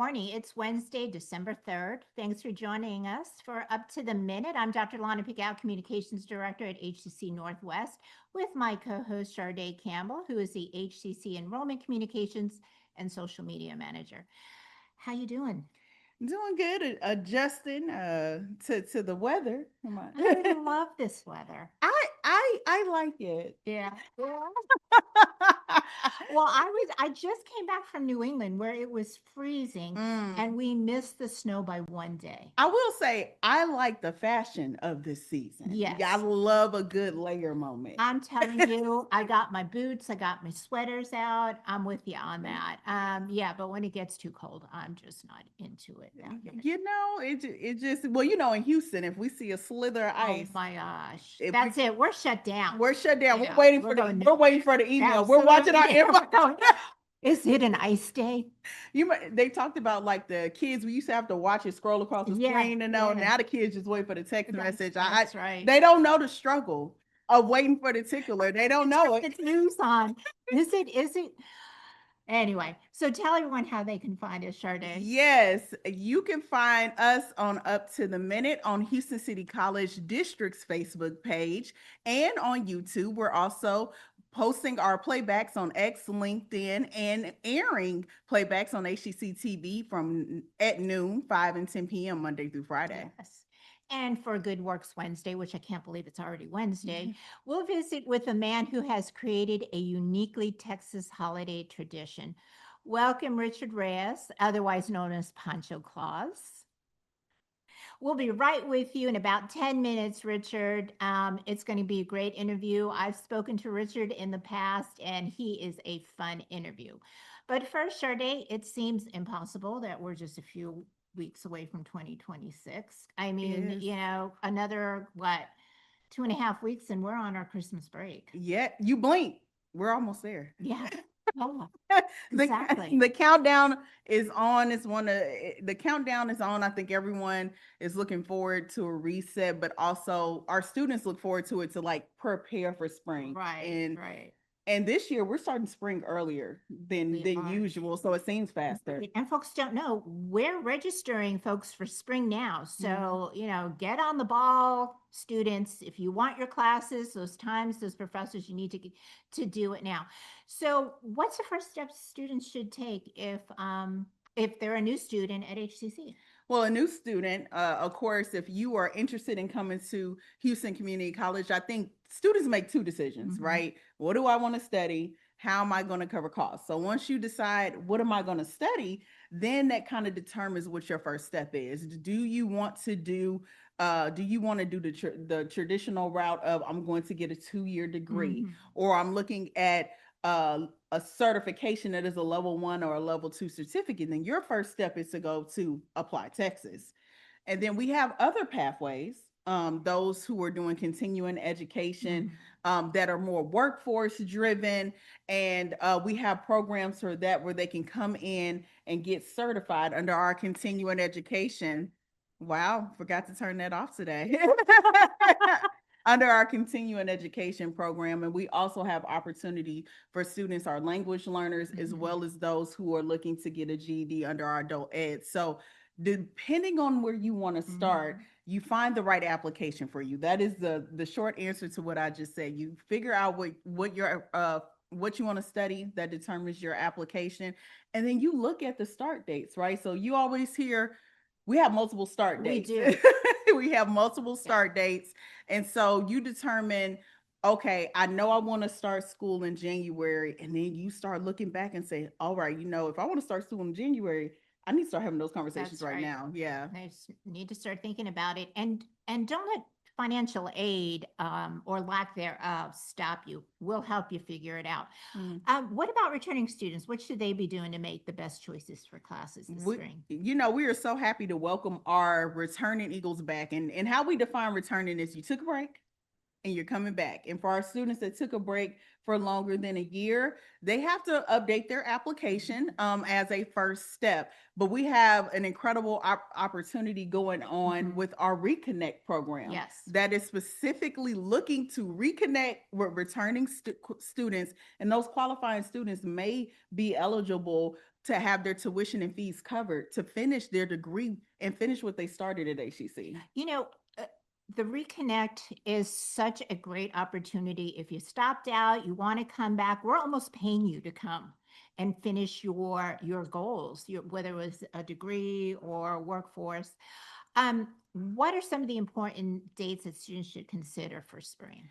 morning. It's Wednesday, December 3rd. Thanks for joining us for Up to the Minute. I'm Dr. Lana Pigow, Communications Director at HCC Northwest, with my co-host Sharday Campbell, who is the HCC Enrollment Communications and Social Media Manager. How you doing? Doing good, adjusting to the weather. Come on. I love this weather. I like it. Yeah. Well, I just came back from New England where it was freezing Mm. and we missed the snow by one day. I will say I like the fashion of this season. Yeah, I Yes. love a good layer moment. I'm telling you, I got my boots, I got my sweaters out. I'm with you on that. Yeah, but when it gets too cold, I'm just not into it down here. It just well, in Houston, if we see a slither of Oh ice, my gosh. if we That's it. We're shut down. we're shut down. Yeah, we're going We're waiting for the email. We're watching absolutely. our Yeah, we're inbox. going. Is it an ice day? They talked about like the kids. We used to have to watch it scroll across the Yeah, screen to know. yeah. Now the kids just wait for the text message. That's right. They don't know the struggle of waiting for the tickler. They don't know it. The news on. Is it? Is it? Anyway, so tell everyone how they can find us, Sharday. Yes, you can find us on Up to the Minute on Houston City College District's Facebook page and on YouTube. We're also posting our playbacks on X, LinkedIn, and airing playbacks on HCC TV from at noon, 5 and 10 p.m. Monday through Friday. Yes. And for Good Works Wednesday, which I can't believe it's already Wednesday, we'll visit with a man who has created a uniquely Texas holiday tradition. Welcome, Richard Reyes, otherwise known as Pancho Claus. We'll be right with you in about 10 minutes, Richard. It's going to be a great interview. I've spoken to Richard in the past, and he is a fun interview. But first, Sharday, it seems impossible that we're just a few weeks away from 2026. I mean, Yes. another, what, 2.5 weeks, and we're on our Christmas break. Yeah, you blink. We're almost there. Yeah. Oh, the exactly. the countdown is on. The countdown is on. I think everyone is looking forward to a reset, but also our students look forward to it to like prepare for spring. Right, right. And this year we're starting spring earlier than usual, so it seems faster. And folks don't know, we're registering folks for spring now. So, get on the ball, students. If you want your classes, those times, those professors, you need to do it now. So what's the first step students should take if they're a new student at HCC? Well, a new student, of course, if you are interested in coming to Houston Community College, I think students make two decisions, right? What do I want to study? How am I going to cover costs? So once you decide, what am I going to study? Then that kind of determines what your first step is. Do you want to do the traditional route of I'm going to get a 2-year degree, or I'm looking at a certification that is a level 1 or a level 2 certificate? Then your first step is to go to Apply Texas. And then we have other pathways, those who are doing continuing education, that are more workforce driven. And we have programs for that where they can come in and get certified under our continuing education. Wow, forgot to turn that off today. Under our continuing education program. And we also have opportunity for students, our language learners, as well as those who are looking to get a GED under our adult ed. So depending on where you want to start, you find the right application for you. That is the short answer to what I just said. You figure out what you want to study, that determines your application. And then you look at the start dates, right? So you always hear, we have multiple start dates. We do. We have multiple start dates. And so you determine, okay, I know I want to start school in January. And then you start looking back and say, all right, if I want to start school in January, I need to start having those conversations right now. Yeah. I just need to start thinking about it. And don't let financial aid or lack thereof stop you. We'll help you figure it out. What about returning students? What should they be doing to make the best choices for classes this spring? We are so happy to welcome our returning Eagles back. And how we define returning is you took a break and you're coming back. And for our students that took a break for longer than a year, they have to update their application as a first step. But we have an incredible opportunity going on with our Reconnect program. Yes. That is specifically looking to reconnect with returning students. And those qualifying students may be eligible to have their tuition and fees covered to finish their degree and finish what they started at HCC. You know, uh, the Reconnect is such a great opportunity. If you stopped out, you want to come back, we're almost paying you to come and finish your goals, whether it was a degree or workforce. What are some of the important dates that students should consider for spring?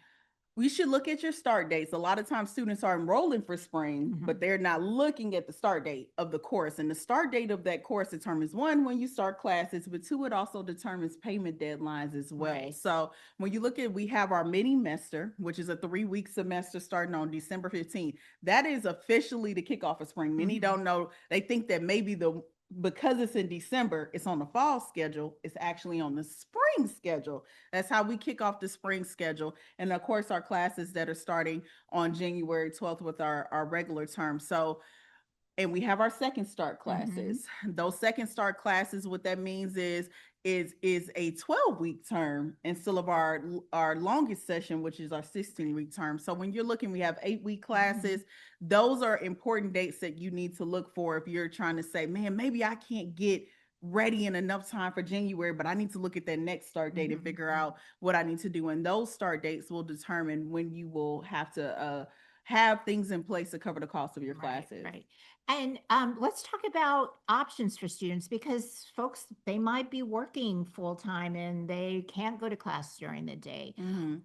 We should look at your start dates. A lot of times students are enrolling for spring, but they're not looking at the start date of the course. And the start date of that course determines, one, when you start classes, but two, it also determines payment deadlines as well. Right. So when you look at, we have our mini-mester, which is a 3-week semester starting on December 15th. That is officially the kickoff of spring. Many don't know. They think that maybe because it's in December, it's on the fall schedule. It's actually on the spring schedule. That's how we kick off the spring schedule. And of course, our classes that are starting on January 12th with our regular term. So, and we have our second start classes. Those second start classes, what that means is a 12-week term instead of our longest session, which is our 16-week term. So when you're looking, we have 8-week classes. Those are important dates that you need to look for if you're trying to say, man, maybe I can't get ready in enough time for January, but I need to look at that next start date and figure out what I need to do. And those start dates will determine when you will have to have things in place to cover the cost of your classes. Right. And let's talk about options for students, because folks, they might be working full time and they can't go to class during the day,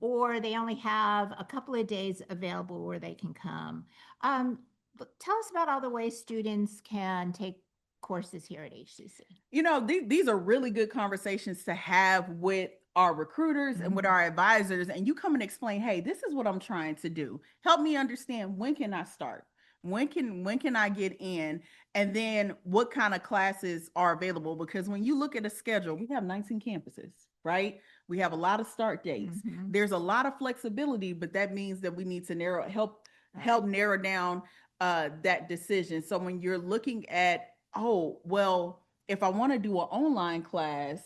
or they only have a couple of days available where they can come. But tell us about all the ways students can take courses here at HCC. You know, these are really good conversations to have with our recruiters and with our advisors. And you come and explain, hey, this is what I'm trying to do. Help me understand, when can I start? When can I get in? And then what kind of classes are available? Because when you look at a schedule, we have 19 campuses, right? We have a lot of start dates. There's a lot of flexibility, but that means that we need to help narrow down that decision. So when you're looking at, oh, well, if I want to do an online class,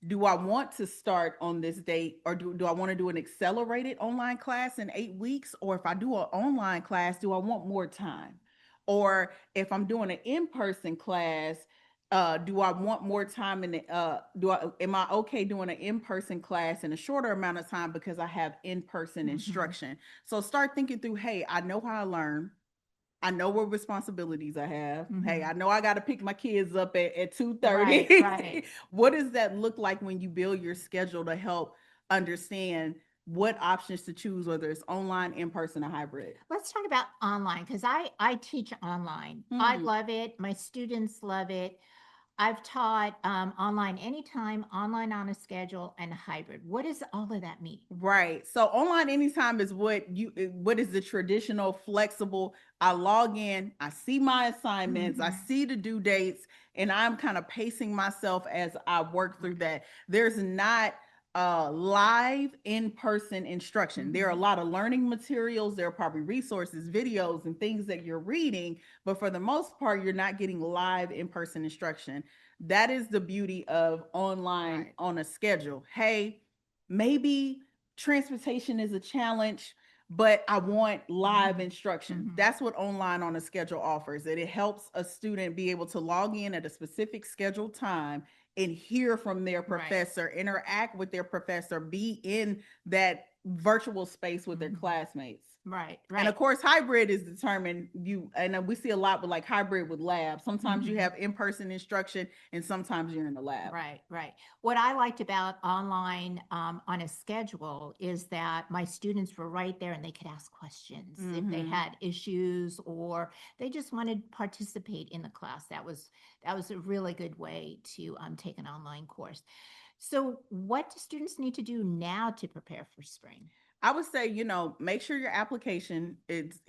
do I want to start on this date, or do I want to do an accelerated online class in 8 weeks? Or if I do an online class, do I want more time? Or if I'm doing an in-person class, do I want more time am I okay doing an in-person class in a shorter amount of time because I have in-person instruction? So start thinking through, hey, I know how I learn. I know what responsibilities I have. Hey, I know I got to pick my kids up at 2:30. Right. What does that look like when you build your schedule to help understand what options to choose, whether it's online, in person, or hybrid? Let's talk about online, because I teach online. I love it. My students love it. I've taught online anytime, online on a schedule, and hybrid. What does all of that mean? Right. So online anytime is what is the traditional flexible. I log in, I see my assignments, I see the due dates, and I'm kind of pacing myself as I work through that. There's not live in-person instruction. There are a lot of learning materials. There are probably resources, videos, and things that you're reading, but for the most part, you're not getting live in-person instruction. That is the beauty of online on a schedule. Hey, maybe transportation is a challenge, but I want live instruction. That's what online on a schedule offers. It helps a student be able to log in at a specific scheduled time and hear from their professor, interact with their professor, be in that virtual space with their classmates. Right. And of course, hybrid is determined. And we see a lot with like hybrid with labs. Sometimes you have in-person instruction and sometimes you're in the lab. Right. What I liked about online on a schedule is that my students were right there and they could ask questions if they had issues or they just wanted to participate in the class. That was a really good way to take an online course. So what do students need to do now to prepare for spring? I would say, make sure your application is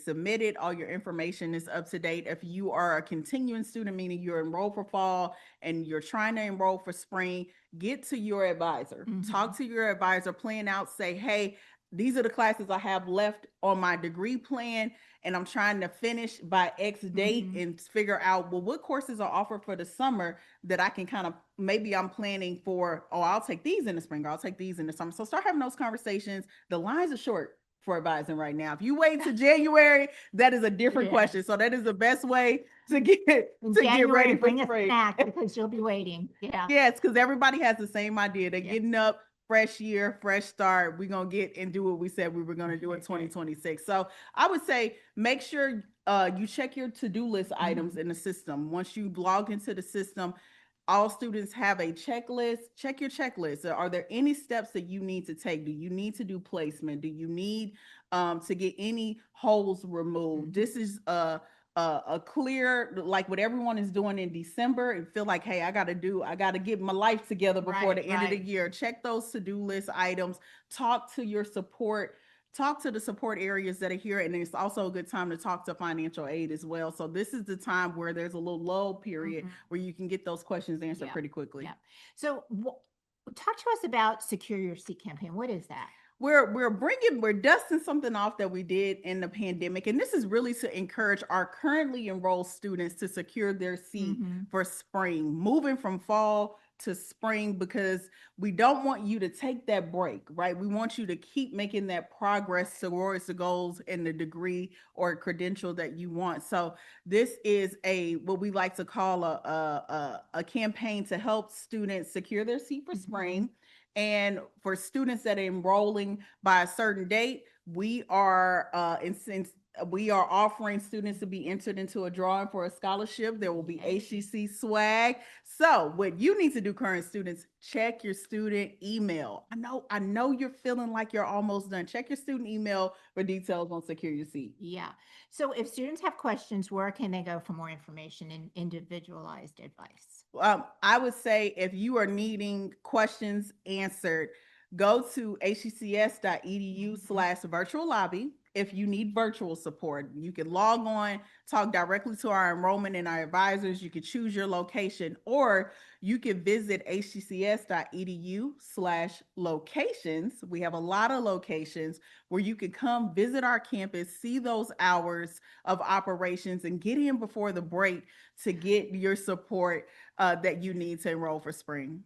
submitted. All your information is up to date. If you are a continuing student, meaning you're enrolled for fall and you're trying to enroll for spring, get to your advisor. Talk to your advisor, plan out, say, hey, these are the classes I have left on my degree plan, and I'm trying to finish by X date and figure out, well, what courses are offered for the summer that I can kind of, maybe I'm planning for, oh, I'll take these in the spring, or I'll take these in the summer. So start having those conversations. The lines are short for advising right now. If you wait to January, that is a different Yes. question. So that is the best way to get In to get January, ready for bring a spring. snack because you'll be waiting. Yeah. Yes, because everybody has the same idea. They're Yeah. getting up, fresh year, fresh start. We're gonna get and do what we said we were gonna do in 2026. So I would say make sure you check your to-do list items in the system. Once you log into the system, all students have a checklist. Check your checklist. Are there any steps that you need to take? Do you need to do placement? Do you need to get any holes removed? This is a clear, like what everyone is doing in December, and feel like, hey, I got to get my life together before the end of the year. Check those to-do list items. Talk to your support. Talk to the support areas that are here, and it's also a good time to talk to financial aid as well. So this is the time where there's a little lull period where you can get those questions answered pretty quickly. Yeah. So talk to us about Secure Your Seat campaign. What is that? We're dusting something off that we did in the pandemic. And this is really to encourage our currently enrolled students to secure their seat for spring, moving from fall to spring, because we don't want you to take that break, right? We want you to keep making that progress towards the goals and the degree or credential that you want. So this is what we like to call a campaign to help students secure their seat for spring. And for students that are enrolling by a certain date, we are offering students to be entered into a drawing for a scholarship. There will be HCC swag. So what you need to do, current students, check your student email. I know you're feeling like you're almost done. Check your student email for details on Secure Your Seat. Yeah. So if students have questions, where can they go for more information and individualized advice? I would say if you are needing questions answered, go to hccs.edu/virtual lobby. If you need virtual support, you can log on, talk directly to our enrollment and our advisors. You can choose your location, or you can visit hccs.edu/locations. We have a lot of locations where you can come visit our campus, see those hours of operations, and get in before the break to get your support that you need to enroll for spring.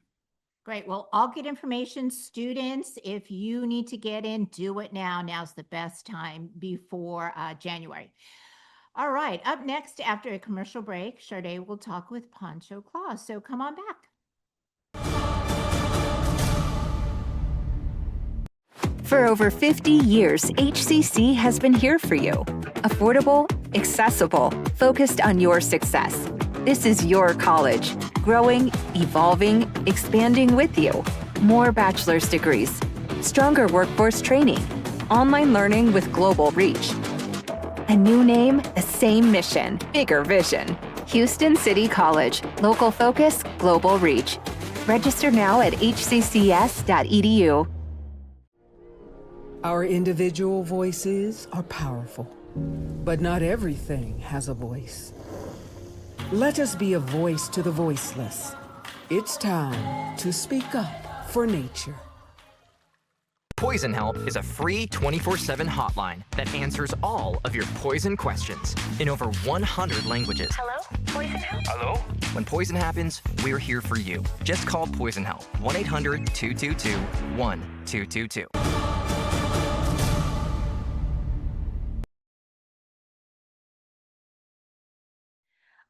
Great. Well, I'll get information. Students, if you need to get in, do it now. Now's the best time before January. All right. Up next, after a commercial break, Sade will talk with Pancho Claus. So come on back. For over 50 years, HCC has been here for you. Affordable, accessible, focused on your success. This is your college, growing, evolving, expanding with you. More bachelor's degrees, stronger workforce training, online learning with global reach. A new name, the same mission, bigger vision. Houston City College, local focus, global reach. Register now at hccs.edu. Our individual voices are powerful, but not everything has a voice. Let us be a voice to the voiceless. It's time to speak up for nature. Poison Help is a free 24/7 hotline that answers all of your poison questions in over 100 languages. Hello? Poison Help? Hello? When poison happens, we're here for you. Just call Poison Help, 1-800-222-1222.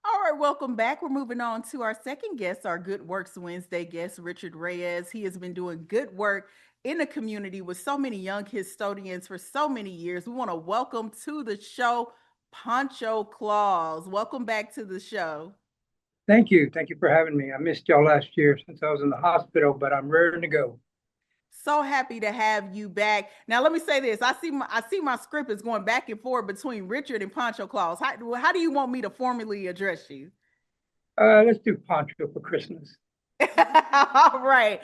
All right, welcome back. We're moving on to our second guest, our Good Works Wednesday guest, Richard Reyes. He has been doing good work in the community with so many young custodians for so many years. We want to welcome to the show, Pancho Claus. Welcome back to the show. Thank you. Thank you for having me. I missed y'all last year since I was in the hospital, but I'm ready to go. So happy to have you back. Now, let me say this. I see my script is going back and forth between Richard and Pancho Claus. How do you want me to formally address you? Let's do Pancho for Christmas. All right,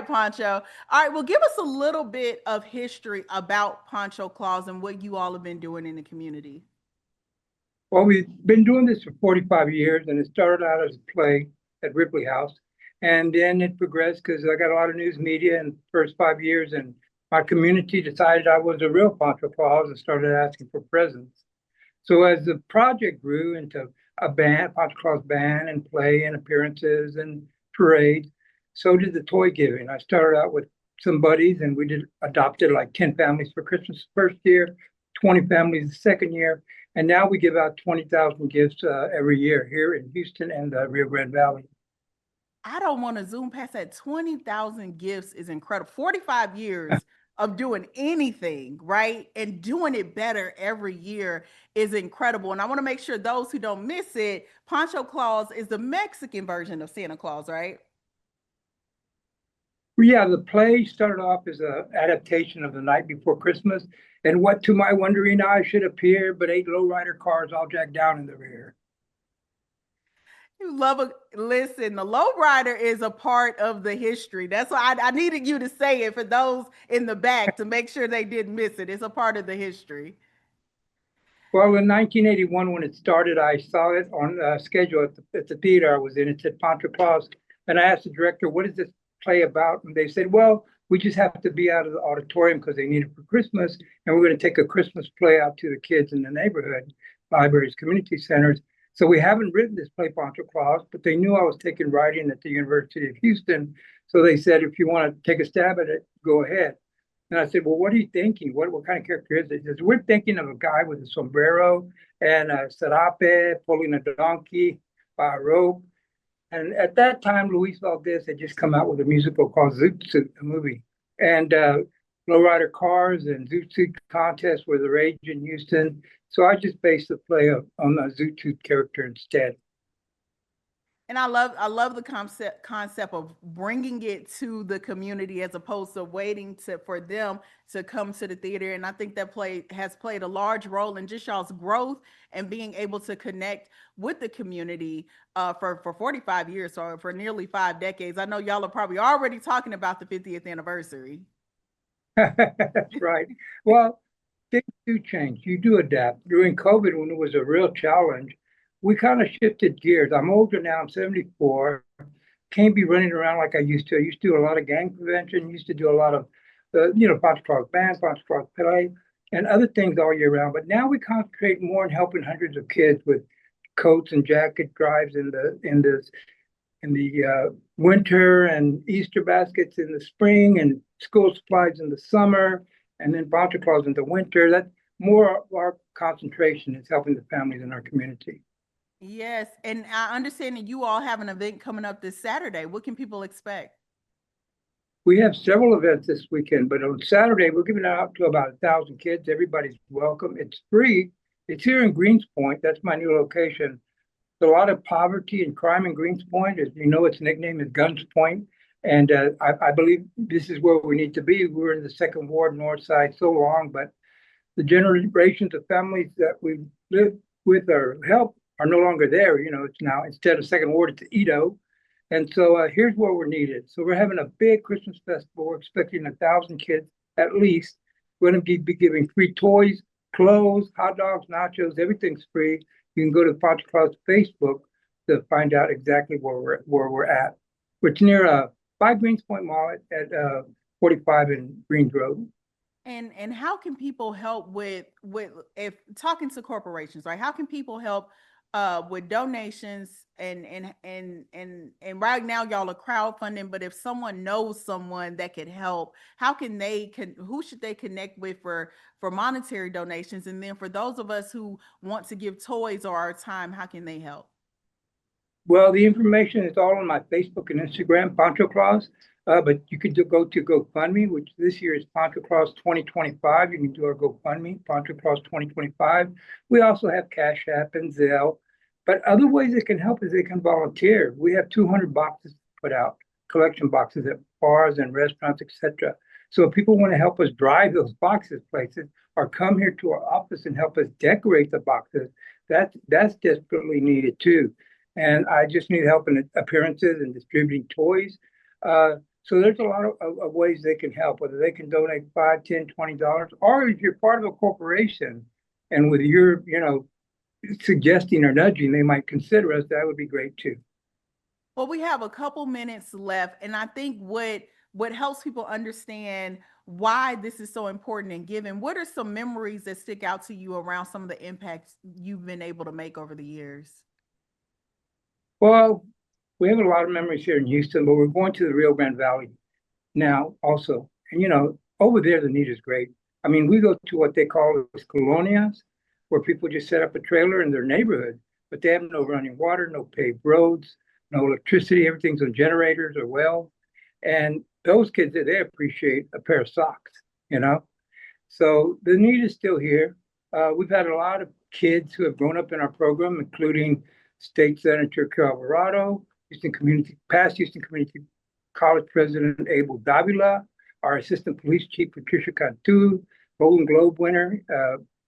Pancho. All right, well, give us a little bit of history about Pancho Claus and what you all have been doing in the community. Well, we've been doing this for 45 years, and it started out as a play at Ripley House. And then it progressed because I got a lot of news media in the first 5 years, and my community decided I was a real Pancho Claus and started asking for presents. So as the project grew into a band, Pancho Claus band, and play and appearances and parade, so did the toy giving. I started out with some buddies, and we adopted like 10 families for Christmas the first year, 20 families the second year, and now we give out 20,000 gifts every year here in Houston and the Rio Grande Valley. I don't want to zoom past that. 20,000 gifts is incredible. 45 years of doing anything, right? And doing it better every year is incredible. And I want to make sure those who don't miss it, Pancho Claus is the Mexican version of Santa Claus, right? Yeah, the play started off as an adaptation of The Night Before Christmas, and what to my wondering eye should appear, but 8 lowrider cars all jacked down in the rear. You love a listen. The lowrider is a part of the history. That's why I needed you to say it for those in the back to make sure they didn't miss it. It's a part of the history. Well, in 1981, when it started, I saw it on schedule at the theater I was in. It said Pancho Claus, and I asked the director, "What is this play about?" And they said, "Well, we just have to be out of the auditorium because they need it for Christmas, and we're going to take a Christmas play out to the kids in the neighborhood, libraries, community centers." So we haven't written this play, Pancho Claus, but they knew I was taking writing at the University of Houston. So they said, "If you want to take a stab at it, go ahead." And I said, "Well, what are you thinking? What kind of character is it?" He says, "We're thinking of a guy with a sombrero and a serape pulling a donkey by a rope." And at that time, Luis Valdez had just come out with a musical called Zoot Suit, a movie. And lowrider cars and Zoot Suit contests were the rage in Houston. So I just based the play on the Zoot Suit character instead. And I love the concept of bringing it to the community as opposed to waiting for them to come to the theater. And I think that play has played a large role in just y'all's growth and being able to connect with the community for 45 years, or for nearly 5 decades. I know y'all are probably already talking about the 50th anniversary. That's right. Well, things do change. You do adapt. During COVID, when it was a real challenge, we kind of shifted gears. I'm older now, I'm 74. Can't be running around like I used to. I used to do a lot of gang prevention, used to do a lot of, Pancho Claus band, Pancho Claus play, and other things all year round. But now we concentrate more on helping hundreds of kids with coats and jacket drives in the winter, and Easter baskets in the spring, and school supplies in the summer, and then Pancho Claus in the winter. That's more of our concentration is helping the families in our community. Yes, and I understand that you all have an event coming up this Saturday. What can people expect? We have several events this weekend, but on Saturday, we're giving it out to about 1,000 kids. Everybody's welcome. It's free. It's here in Greenspoint. That's my new location. There's a lot of poverty and crime in Greenspoint. As you know, its nickname is Guns Point. And I believe this is where we need to be. We're in the Second Ward, North Side, so long, but the generations of families that we live with or help are no longer there. It's now, instead of Second Ward, it's Edo. And so here's where we're needed. So we're having a big Christmas festival. We're expecting 1,000 kids at least. We're going to be giving free toys, clothes, hot dogs, nachos. Everything's free. You can go to Pancho Claus Facebook to find out exactly where we're at. It's near by Greenspoint Mall at 45 in Greens Road. And how can people help with if talking to corporations, right? How can people help with donations and right now y'all are crowdfunding, but if someone knows someone that could help, who should they connect with for monetary donations? And then for those of us who want to give toys or our time, how can they help? Well, the information is all on my Facebook and Instagram, Pancho Claus. But you could go to GoFundMe, which this year is Pancho Claus 2025. You can do our GoFundMe, Pancho Claus 2025. We also have Cash App and Zelle. But other ways they can help is they can volunteer. We have 200 boxes put out, collection boxes at bars and restaurants, etc. So if people want to help us drive those boxes places or come here to our office and help us decorate the boxes, that's desperately needed too. And I just need help in appearances and distributing toys. So there's a lot of ways they can help, whether they can donate $5, $10, $20, or if you're part of a corporation and with your, suggesting or nudging, they might consider us, that would be great too. Well, we have a couple minutes left, and I think what helps people understand why this is so important and giving, what are some memories that stick out to you around some of the impacts you've been able to make over the years? Well, we have a lot of memories here in Houston, but we're going to the Rio Grande Valley now also. And, over there, the need is great. I mean, we go to what they call as colonias, where people just set up a trailer in their neighborhood, but they have no running water, no paved roads, no electricity. Everything's on generators or well. And those kids, they appreciate a pair of socks, you know? So the need is still here. We've had a lot of kids who have grown up in our program, including State Senator Carol Alvarado, past Houston Community College President Abel Davila, our Assistant Police Chief Patricia Cantu, Golden Globe winner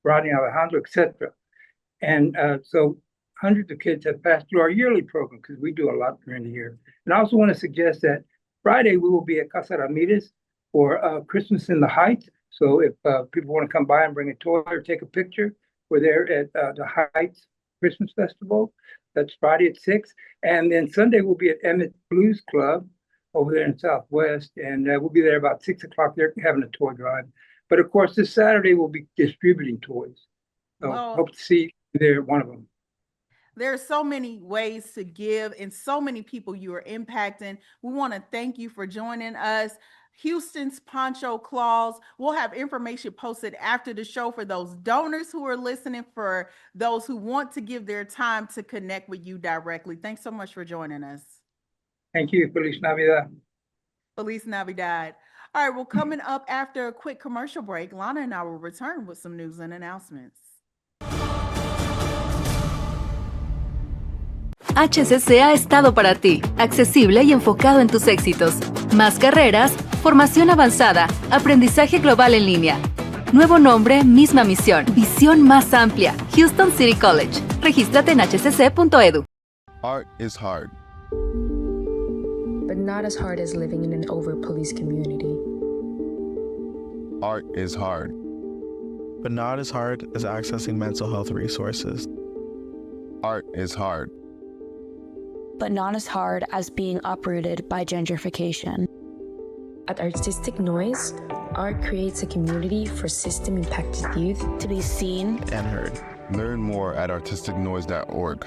Rodney Alejandro, etc. And so hundreds of kids have passed through our yearly program because we do a lot during the year. And I also want to suggest that Friday we will be at Casa Ramirez for Christmas in the Heights. So if people want to come by and bring a toy or take a picture, we're there at the Heights Christmas Festival. That's Friday at 6. And then Sunday we'll be at Emmett Blues Club over there in Southwest. And we'll be there about 6 o'clock. They're having a toy drive. But of course, this Saturday we'll be distributing toys. So Well, hope to see you there, one of them. There are so many ways to give and so many people you are impacting. We want to thank you for joining us. Houston's Pancho Claus. We'll have information posted after the show for those donors who are listening, for those who want to give their time to connect with you directly. Thanks so much for joining us. Thank you. Feliz Navidad. Feliz Navidad. All right, well, coming up after a quick commercial break, Lana and I will return with some news and announcements. HCC ha estado para ti, accesible y enfocado en tus éxitos. Más carreras, formación avanzada, aprendizaje global en línea. Nuevo nombre, misma misión, visión más amplia. Houston City College. Regístrate en hcc.edu. Art is hard. But not as hard as living in an over-policed community. Art is hard. But not as hard as accessing mental health resources. Art is hard. But not as hard as being uprooted by gentrification. At Artistic Noise, art creates a community for system-impacted youth to be seen and heard. Learn more at artisticnoise.org.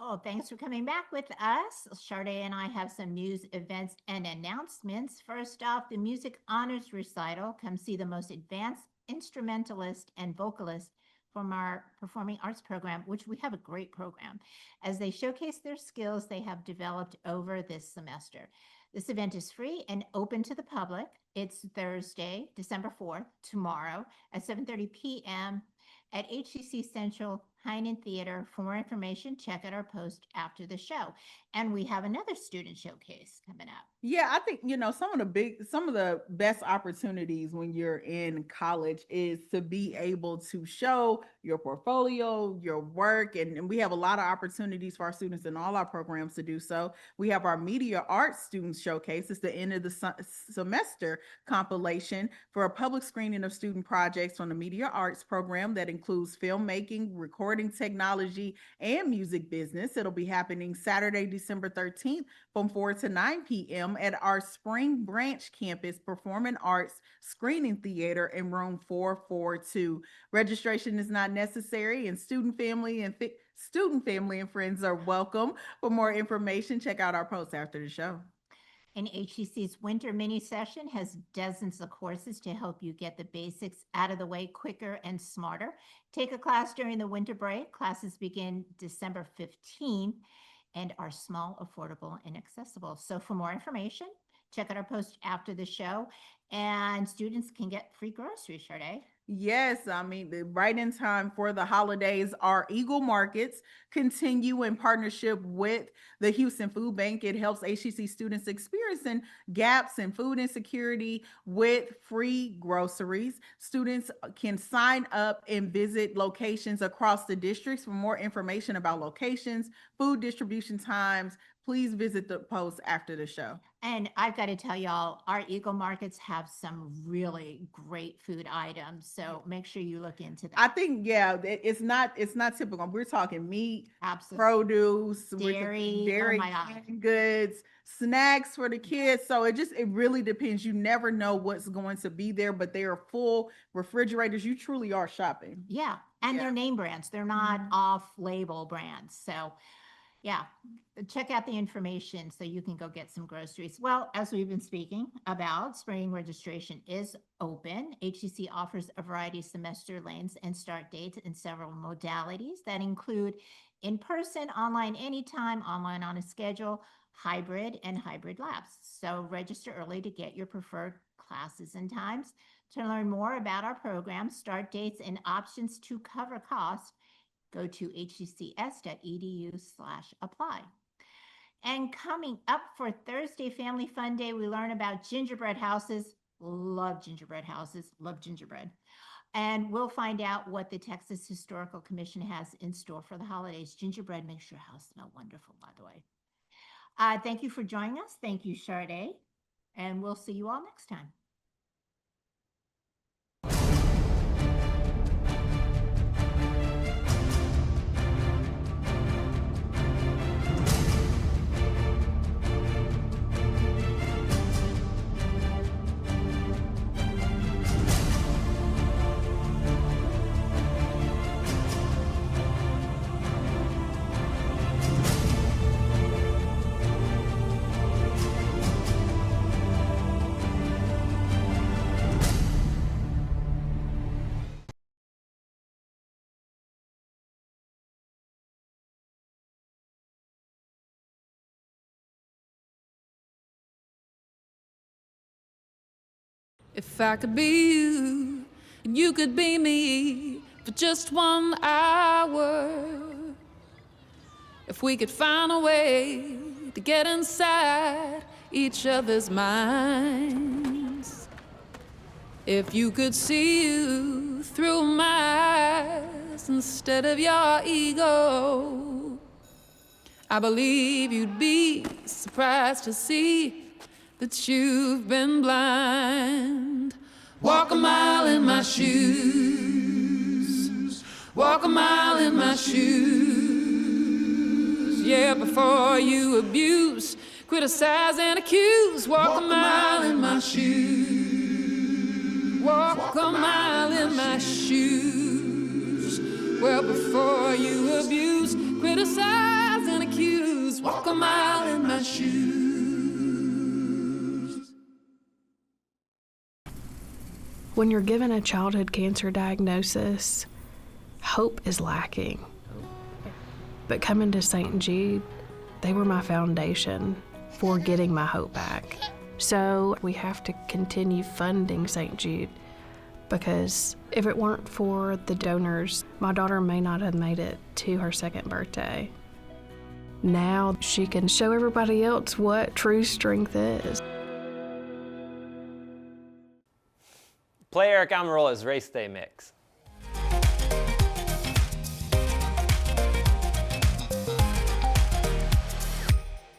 Oh, thanks for coming back with us. Sade and I have some news, events, and announcements. First off, the Music Honors Recital. Come see the most advanced instrumentalist and vocalist from our performing arts program, which we have a great program, as they showcase their skills they have developed over this semester. This event is free and open to the public. It's Thursday, December 4th, tomorrow at 7:30 p.m. at HCC Central Heinen Theater. For more information, check out our post after the show. And we have another student showcase coming up. Yeah, I think, some of the best opportunities when you're in college is to be able to show your portfolio, your work, and we have a lot of opportunities for our students in all our programs to do so. We have our Media Arts Student Showcase. It's the end of the semester compilation for a public screening of student projects from the Media Arts program that includes filmmaking, recording technology, and music business. It'll be happening Saturday, December 13th from 4 to 9 p.m. at our Spring Branch campus Performing Arts Screening Theater in room 442. Registration is not necessary, and student family and friends are welcome. For more information, check out our post after the show. And HCC's winter mini session has dozens of courses to help you get the basics out of the way quicker and smarter. Take a class during the winter break. Classes begin December 15th and are small, affordable, and accessible. So for more information, check out our post after the show, and students can get free groceries, Sade. Yes, right in time for the holidays. Our Eagle Markets continue in partnership with the Houston Food Bank. It helps HCC students experiencing gaps in food insecurity with free groceries. Students can sign up and visit locations across the districts. For more information about locations, food distribution times, please visit the post after the show. And I've got to tell y'all, our Eagle markets have some really great food items. So make sure you look into that. I think, yeah, it's not typical. We're talking meat, Absolutely. produce, Dairy, dairy, oh my God. canned goods, snacks for the kids. So it really depends. You never know what's going to be there, but they are full refrigerators. You truly are shopping. Yeah. And Yeah. they're name brands. They're not off-label brands. So yeah, check out the information so you can go get some groceries. Well, as we've been speaking about, spring registration is open. HCC offers a variety of semester lanes and start dates in several modalities that include in-person, online anytime, online on a schedule, hybrid, and hybrid labs. So register early to get your preferred classes and times. To learn more about our program, start dates, and options to cover costs, go to hccs.edu/apply. And coming up for Thursday Family Fun Day, we learn about gingerbread houses. Love gingerbread houses, love gingerbread. And we'll find out what the Texas Historical Commission has in store for the holidays. Gingerbread makes your house smell wonderful, by the way. Thank you for joining us. Thank you, Sade. And we'll see you all next time. If I could be you, and you could be me for just 1 hour. If we could find a way to get inside each other's minds. If you could see you through my eyes instead of your ego, I believe you'd be surprised to see that you've been blind. Walk a mile in my shoes. Walk a mile in my shoes. Yeah, before you abuse, criticize and accuse. Walk a mile in my shoes. Walk a mile in my shoes. Well, before you abuse, criticize and accuse. Walk a mile in my shoes. When you're given a childhood cancer diagnosis, hope is lacking. But coming to St. Jude, they were my foundation for getting my hope back. So we have to continue funding St. Jude, because if it weren't for the donors, my daughter may not have made it to her 2nd birthday. Now she can show everybody else what true strength is. Play Eric Amarola's Race Day Mix.